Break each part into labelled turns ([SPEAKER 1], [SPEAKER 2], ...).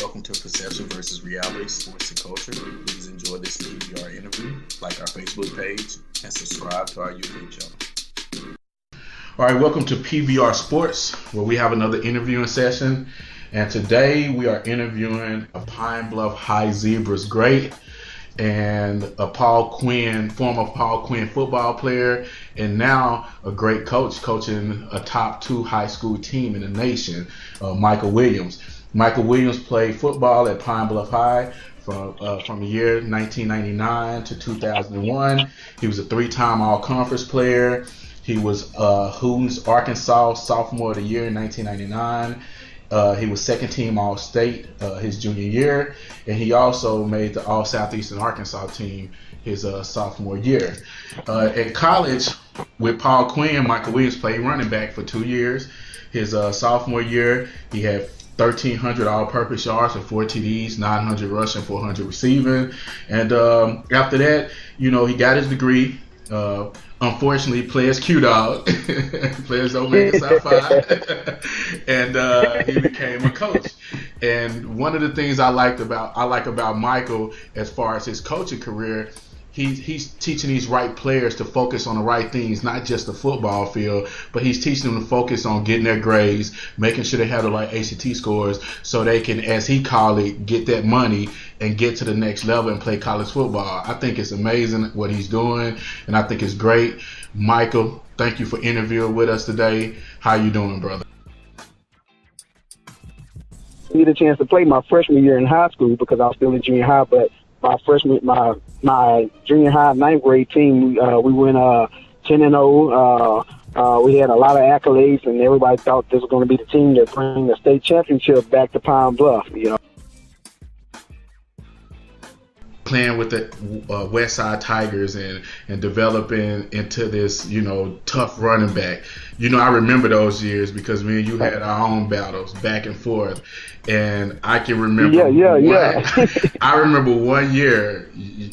[SPEAKER 1] welcome to Perception versus Reality, Sports and Culture. Please enjoy this PvR interview, like our Facebook page, and subscribe to our YouTube channel. All right, welcome to PvR Sports, where we have another interviewing session. And today we are interviewing a Pine Bluff High Zebras great and a former Paul Quinn football player, and now a great coach coaching a top 2 high school team in the nation, Michael Williams. Michael Williams played football at Pine Bluff High from the year 1999 to 2001. He was a 3-time All-Conference player. He was Hooten's Arkansas Sophomore of the Year in 1999. He was second-team All-State his junior year, and he also made the All-Southeastern Arkansas team his sophomore year. At college, with Paul Quinn, Michael Williams played running back for 2 years. His sophomore year, he had 1,300 all-purpose yards and 4 TDs, 900 rushing, 400 receiving. And after that, he got his degree. Unfortunately, players Q-Dog. Players don't make us Psi. And he became a coach. And one of the things I like about Michael as far as his coaching career, he's teaching these right players to focus on the right things, not just the football field, but he's teaching them to focus on getting their grades, making sure they have the right ACT scores so they can, as he called it, get that money and get to the next level and play college football. I think it's amazing what he's doing, and I think it's great. Michael, thank you for interviewing with us today. How you doing, brother?
[SPEAKER 2] I get a chance to play my freshman year in high school because I was still in junior high, but my junior high 9th grade team, we went 10-0. We had a lot of accolades, and everybody thought this was going to be the team that bring the state championship back to Pine Bluff.
[SPEAKER 1] Playing with the West Side Tigers and developing into this, tough running back. I remember those years because me and you had our own battles back and forth. And I can remember I remember one year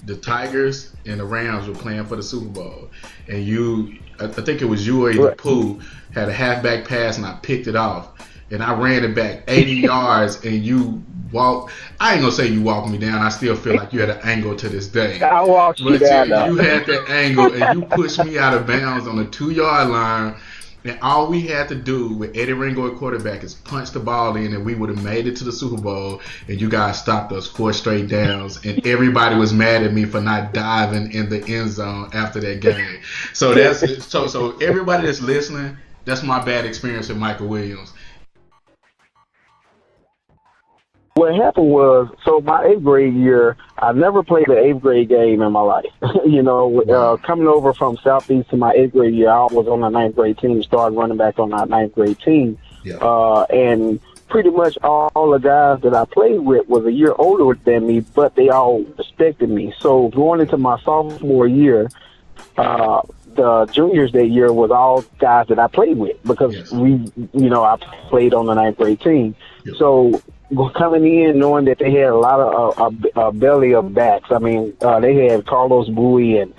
[SPEAKER 1] the Tigers and the Rams were playing for the Super Bowl. And I think it was you or either Pooh, had a halfback pass and I picked it off. And I ran it back 80 yards and you walked. I ain't going to say you walked me down. I still feel like you had an angle to this day.
[SPEAKER 2] I walked you down.
[SPEAKER 1] You had that angle and you pushed me out of bounds on the 2-yard line. And all we had to do with Eddie Ringo at quarterback is punch the ball in, and we would have made it to the Super Bowl. And you guys stopped us 4 straight downs, and everybody was mad at me for not diving in the end zone after that game. So so everybody that's listening, that's my bad experience with Michael Williams.
[SPEAKER 2] What happened was, so my 8th grade year, I never played an 8th grade game in my life. Coming over from Southeast to my 8th grade year, I was on the 9th grade team, started running back on our 9th grade team. Yeah. And pretty much all the guys that I played with was a year older than me, but they all respected me. So going into my sophomore year, the juniors that year was all guys that I played with because I played on the 9th grade team. Yep. So coming in knowing that they had a lot of a belly of backs. I mean, they had Carlos Bowie and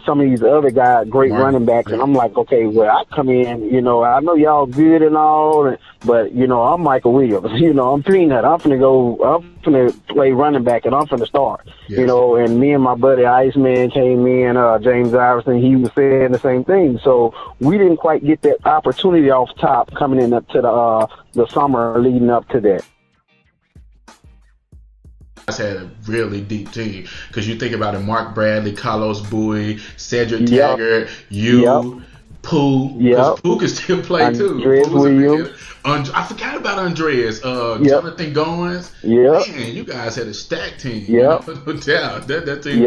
[SPEAKER 2] some of these other guys, great running backs. And I'm like, okay, well, I come in, I know y'all good and all, but, I'm Michael Williams. I'm Peanut. I'm finna play running back and I'm finna start. Yes. And me and my buddy Iceman came in, James Iverson, he was saying the same thing. So we didn't quite get that opportunity off top coming in up to the summer leading up to that.
[SPEAKER 1] Had a really deep team because you think about it: Mark Bradley, Carlos Bowie, Cedric Taggart, Pooh. Pooh can still play too.
[SPEAKER 2] Andreas Williams.
[SPEAKER 1] I forgot about Andreas. Jonathan Goins. Man, you guys had a stacked team. That team.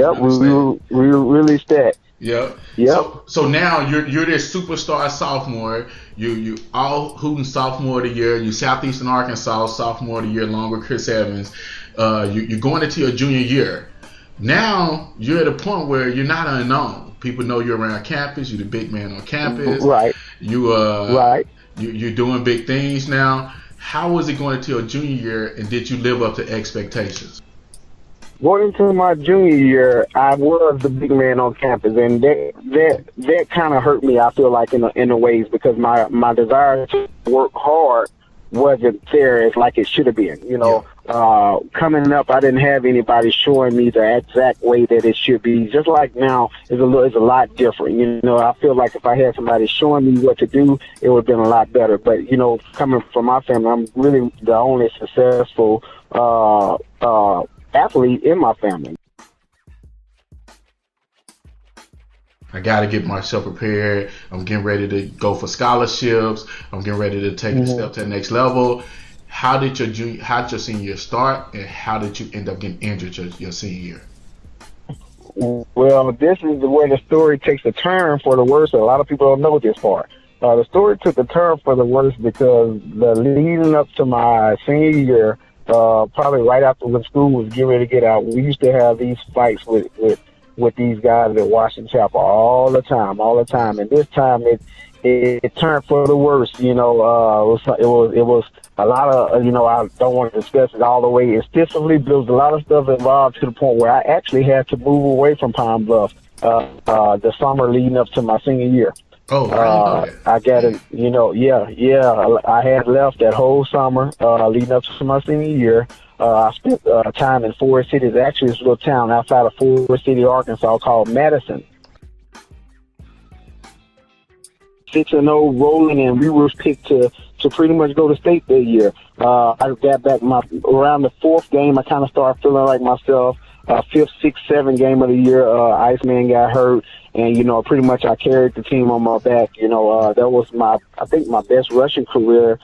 [SPEAKER 2] We were really stacked.
[SPEAKER 1] So now you're this superstar sophomore. You all Hooten sophomore of the year. You Southeastern Arkansas sophomore of the year, along with Chris Evans. You're going into your junior year. Now you're at a point where you're not unknown. People know you're around campus. You're the big man on campus.
[SPEAKER 2] Right.
[SPEAKER 1] You're doing big things now. How was it going into your junior year, and did you live up to expectations?
[SPEAKER 2] Going into my junior year, I was the big man on campus, and that kind of hurt me. I feel like in a ways because my desire to work hard wasn't there as like it should have been. Coming up, I didn't have anybody showing me the exact way that it should be. Just like now, it's a lot different. I feel like if I had somebody showing me what to do, it would have been a lot better. But coming from my family, I'm really the only successful athlete in my family.
[SPEAKER 1] I got to get myself prepared. I'm getting ready to go for scholarships. I'm getting ready to take a step to the next level. How did your senior year start, and how did you end up getting injured your senior year?
[SPEAKER 2] Well, this is where the story takes a turn for the worse. A lot of people don't know this part. The story took a turn for the worse because the leading up to my senior year, probably right after when school was getting ready to get out, we used to have these fights with these guys at Washington Chapel all the time. And this time it turned for the worse. It was a lot of, I don't want to discuss it all the way extensively, but there was a lot of stuff involved to the point where I actually had to move away from Pine Bluff the summer leading up to my senior year.
[SPEAKER 1] Oh,
[SPEAKER 2] I got it. I had left that whole summer leading up to my senior year. I spent time in Forest City. It's actually this little town outside of Forest City, Arkansas, called Madison. 6-0 rolling, and we were picked to pretty much go to state that year. I got back around the fourth game. I kind of started feeling like myself. Fifth, sixth, seventh game of the year, Iceman got hurt, and pretty much I carried the team on my back. That was my best rushing career,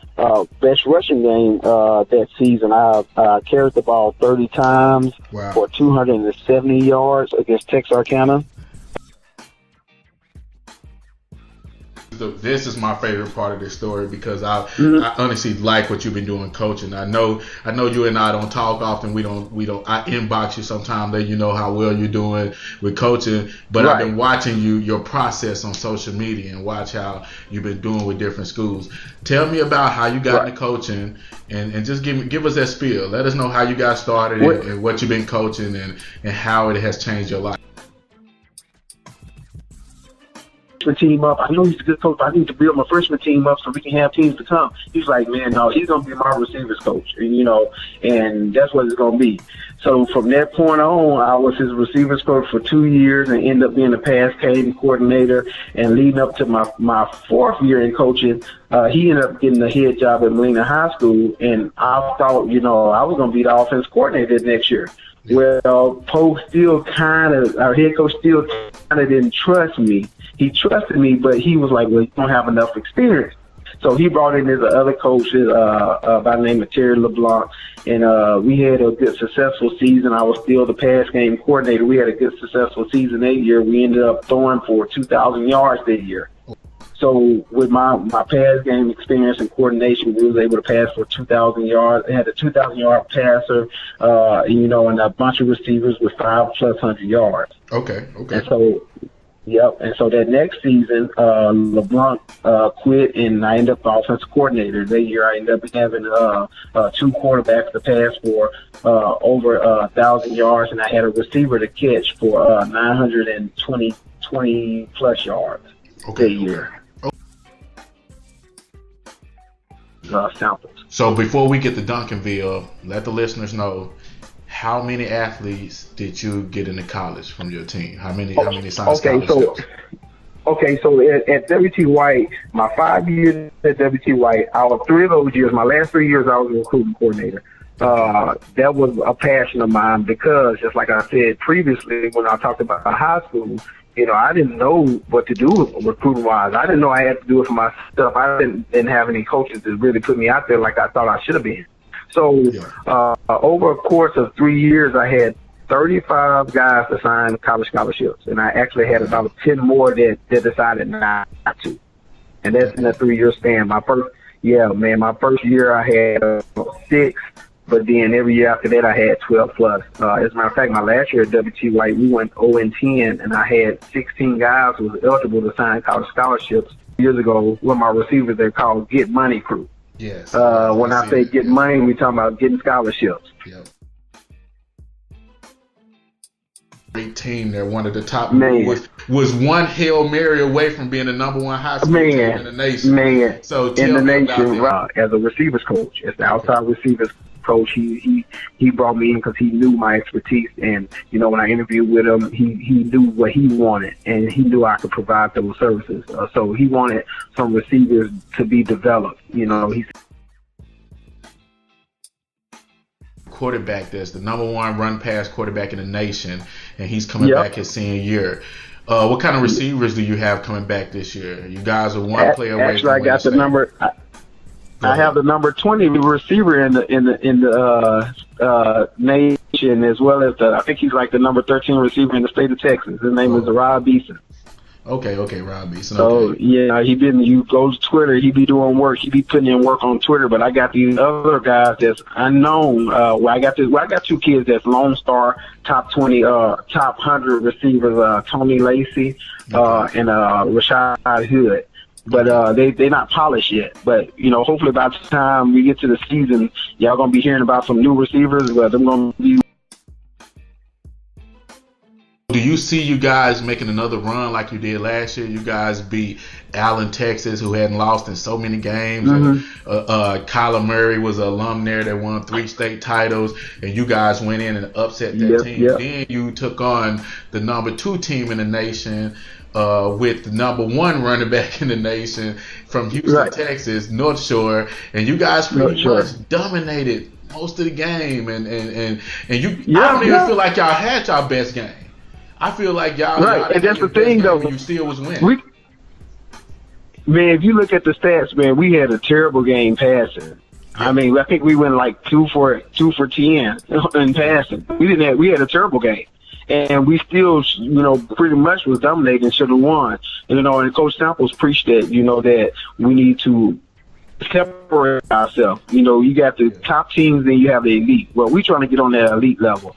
[SPEAKER 2] best rushing game that season. I carried the ball 30 times for 270 yards against Texarkana.
[SPEAKER 1] This is my favorite part of this story because I honestly like what you've been doing coaching. I know you and I don't talk often. We don't. I inbox you sometimes, let you know how well you're doing with coaching. But I've been watching your process on social media and watch how you've been doing with different schools. Tell me about how you got into coaching and just give us that spiel. Let us know how you got started and what you've been coaching and how it has changed your life.
[SPEAKER 2] Team up. I know he's a good coach. I need to build my freshman team up so we can have teams to come. He's like, man, no, he's going to be my receivers coach, and that's what it's going to be. So from that point on, I was his receivers coach for 2 years and ended up being the pass game coordinator. And leading up to my fourth year in coaching, he ended up getting the head job at Molina High School, and I thought, I was going to be the offense coordinator next year. Well, Poe our head coach still kind of didn't trust me. He trusted me, but he was like, well, you don't have enough experience. So he brought in his other coaches by the name of Terry LeBlanc, and we had a good, successful season. I was still the pass game coordinator. We had a good, successful season that year. We ended up throwing for 2,000 yards that year. So with my pass game experience and coordination, we was able to pass for 2,000 yards. I had a 2,000-yard passer, and a bunch of receivers with 500+ yards.
[SPEAKER 1] Okay.
[SPEAKER 2] And so, and so that next season, LeBlanc quit, and I ended up offensive coordinator. That year, I ended up having two quarterbacks to pass for over 1,000 yards, and I had a receiver to catch for 920+ yards that year. Samples.
[SPEAKER 1] So before we get to Duncanville, let the listeners know, how many athletes did you get into college from your team? How many signed scholarships?
[SPEAKER 2] So at W.T. White, my 5 years at W.T. White, out of 3 of those years, my last 3 years, I was a recruiting coordinator. That was a passion of mine because, just like I said previously when I talked about high school, I didn't know what to do recruiting-wise. I didn't know I had to do it for myself. I didn't have any coaches that really put me out there like I thought I should have been. So over a course of 3 years, I had 35 guys to sign college scholarships, and I actually had about 10 more that decided not to. And that's in a 3-year span. My first year I had 6. But then every year after that, I had 12+. As a matter of fact, my last year at W.T. White, we went 0-10, and I had 16 guys who were eligible to sign college scholarships. Years ago, with my receivers, they're called Get Money Crew.
[SPEAKER 1] Yes.
[SPEAKER 2] When I say get money, we're talking about getting scholarships.
[SPEAKER 1] Yep. great team. They're one of the top.
[SPEAKER 2] Man.
[SPEAKER 1] Was one Hail Mary away from being the number one high school team in the nation.
[SPEAKER 2] Man,
[SPEAKER 1] So
[SPEAKER 2] in the nation,
[SPEAKER 1] right,
[SPEAKER 2] as a receivers coach, as the outside receivers coach, he brought me in because he knew my expertise, and when I interviewed with him, he knew what he wanted, and he knew I could provide those services. So he wanted some receivers to be developed. He
[SPEAKER 1] quarterback that's the number one run pass quarterback in the nation, and he's coming back his senior year. What kind of receivers do you have coming back this year? You guys are one player away
[SPEAKER 2] actually,
[SPEAKER 1] from
[SPEAKER 2] I got the number. I have the number 20 receiver in the nation, as well as I think he's like the number 13 receiver in the state of Texas. His name is Rob Beeson.
[SPEAKER 1] Okay, Rob Beeson.
[SPEAKER 2] So you go to Twitter, he be doing work, he be putting in work on Twitter. But I got these other guys that's unknown. I got two kids that's Lone Star top 20, top 100 receivers, Tony Lacey, and Rashad Hood. But they're not polished yet. But hopefully by the time we get to the season, y'all gonna be hearing about some new receivers. But they're gonna be.
[SPEAKER 1] Do you see you guys making another run like you did last year? You guys beat Allen, Texas, who hadn't lost in so many games.
[SPEAKER 2] Mm-hmm.
[SPEAKER 1] And, Kyler Murray was an alum there that won 3 state titles, and you guys went in and upset that team.
[SPEAKER 2] Yep.
[SPEAKER 1] Then you took on the number 2 team in the nation with the number 1 running back in the nation from Houston, Texas, North Shore, and you guys pretty much dominated most of the game. And you, I don't even feel like y'all had y'all best game. I feel like y'all
[SPEAKER 2] and that's the thing though.
[SPEAKER 1] You still was winning.
[SPEAKER 2] Man, if you look at the stats, man, we had a terrible game passing. Yeah. I mean, I think we went like 2 for 10 in passing. We had a terrible game, and we still, pretty much was dominating. Should have won. And Coach Samples preached that, that we need to separate ourselves. You got the top teams, then you have the elite. Well, we trying to get on that elite level.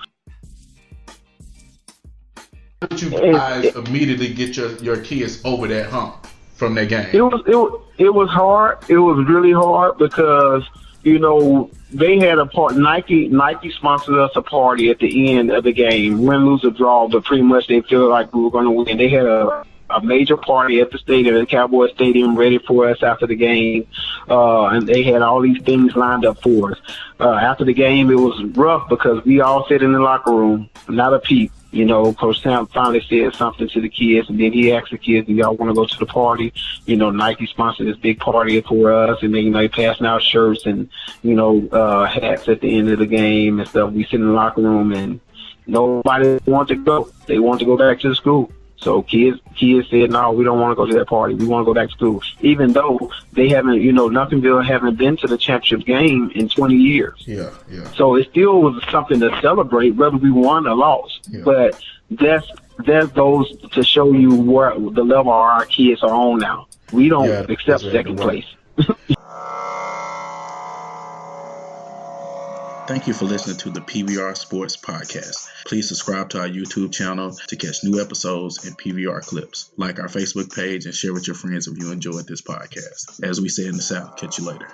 [SPEAKER 1] How did you guys immediately get your kids over that hump from that game?
[SPEAKER 2] It was hard. It was really hard because they had a part. Nike sponsored us a party at the end of the game, win, lose, or draw. But pretty much they feel like we were going to win. They had a major party at the stadium, at the Cowboy Stadium, ready for us after the game, and they had all these things lined up for us. After the game, it was rough because we all sat in the locker room, not a peep. Coach Sam finally said something to the kids, and then he asked the kids, "Do y'all want to go to the party?" Nike sponsored this big party for us, and then they passing out shirts and hats at the end of the game and stuff. We sit in the locker room, and nobody wanted to go. They wanted to go back to the school. So kids said, "No, we don't want to go to that party. We want to go back to school." Even though they haven't, Duncanville haven't been to the championship game in 20 years.
[SPEAKER 1] Yeah.
[SPEAKER 2] So it still was something to celebrate, whether we won or lost. Yeah. But that goes to show you where the level our kids are on now. We don't accept second place.
[SPEAKER 1] Thank you for listening to the PvR Sports Podcast. Please subscribe to our YouTube channel to catch new episodes and PvR clips. Like our Facebook page and share with your friends if you enjoyed this podcast. As we say in the South, catch you later.